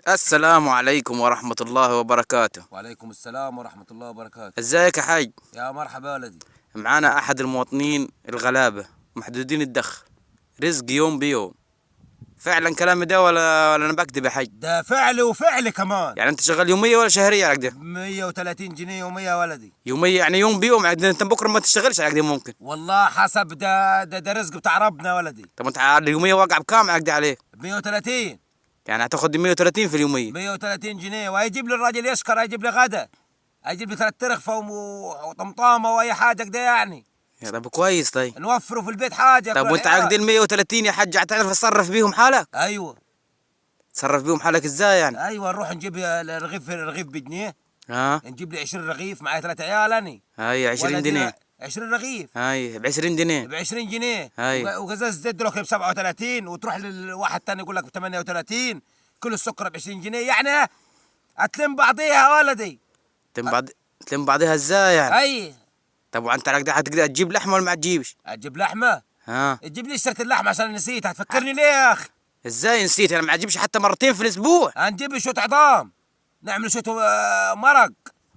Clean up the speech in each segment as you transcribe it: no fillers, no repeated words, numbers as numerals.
السلام عليكم ورحمة الله وبركاته. وعليكم السلام ورحمة الله وبركاته. ازيك يا حاج؟ يا مرحبا ولدي. معانا أحد المواطنين الغلابة محدودين الدخل، رزق يوم بيوم. فعلا كلامي ده ولا أنا بكذب يا حاج؟ ده فعلي وفعلي كمان. يعني أنت شغال يومية ولا شهرية على كده؟ 130 جنيه يومية يا ولدي. يومية يعني يوم بيوم، يعني أنت بكرة ما تشتغلش على كده ممكن. والله حسب ده رزق بتاع ربنا يا ولدي. طب أنت اليومية واقع بكام على كده عليه؟ 130. يعني هتاخد 130 في اليومية. 130 جنيه وهيجيب لي الراجل يشكر، هيجيب لي غدا، هيجيب لي 3 رغفة وطمطامة وأي حاجة كده يعني. يا طب كويس. طيب نوفره في البيت حاجة. طب وأنت على كده ال 130 يا حاج هتعرف تتصرف بيهم حالك؟ أيوه. تصرف بيهم حالك ازاي يعني؟ أيوه نروح نجيب الرغيف بجنيه. ها؟ نجيب لي 20 رغيف، معي 3 عيال أني. هاي 20 جنيه. 20 رغيف. هاي ب 20 جنيه. ب 20 جنيه. هاي. وقزاز الزيت لك ب 37، وتروح للواحد ثاني يقول لك ب 38. كل السكر ب 20 جنيه يعني. هتلم بعضيها يا ولدي. تلم بعضها ازاي يعني؟ اي. طب وانت على كده هتقدر تجيب لحمه ولا ما تجيبش؟ هتجيب لحمه؟ ها؟ تجيب لي اشتريت اللحمه عشان نسيت، هتفكرني ليه يا اخي؟ ازاي نسيت؟ انا ما اجيبش حتى مرتين في الاسبوع. هنجيب لي شويه عظام، نعمل شويه مرق.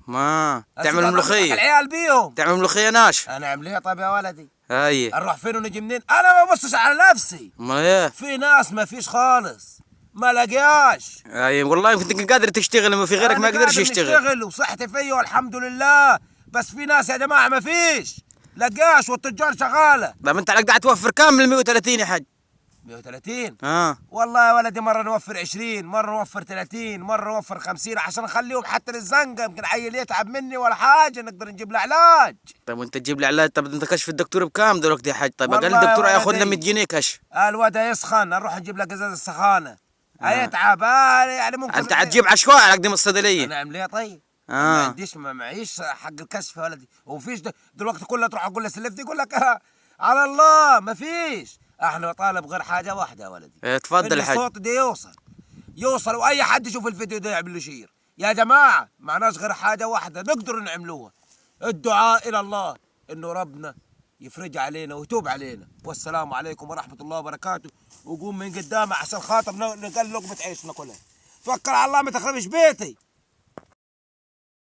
ما تعمل ملوخيه؟ العيال بيهم تعمل ملوخيه ناشفه. انا اعمل ايه طيب يا ولدي؟ هاي. نروح فين ونجي منين؟ انا ما ببصش على نفسي. ما ايه؟ في ناس ما فيش خالص، ما لقياش. هاي والله يمكن قادر تشتغل، ما في غيرك ما يقدرش يشتغل. نشتغل وصحتي فيا والحمد لله، بس في ناس يا جماعه ما فيش لقاش والتجار شغاله. طب انت على كده هتوفر كام من ال 130 يا حاج؟ 130؟ ها؟ والله يا ولدي مره نوفر 20، مره نوفر 30، مره نوفر 50 عشان نخليهم حتى للزنقه، يمكن عيل يتعب مني ولا حاجه نقدر نجيب له علاج. طب وانت تجيب لي علاج؟ طب انت كشف الدكتور بكام دلوقتي يا حاج؟ طيب اقل والله الدكتور يا هياخد له ولدي 100 جنيه كشف. الواد يسخن، نروح نجيب له قزاز السخانه. هيتعب يعني ممكن. انت هتجيب عشوائي على قدام الصيدليه. انا اعمل ايه طيب؟ ما اه. عنديش، ما معيش حق الكشف يا ولدي، ومفيش دلوقتي كله تروح اقول له سلفتي يقول لك على الله ما فيش. احنا طالب غير حاجه واحده يا ولدي. اتفضل يا حاج. الصوت ده يوصل واي حد يشوف الفيديو ده يعمل له شير. يا جماعه معناش غير حاجه واحده نقدر نعملوها، الدعاء الى الله انه ربنا يفرج علينا ويتوب علينا. والسلام عليكم ورحمه الله وبركاته. وقوم من قدامه عشان خاطر نلقى لقمه عيش ناكلها. توكل على الله ما تخربش بيتي.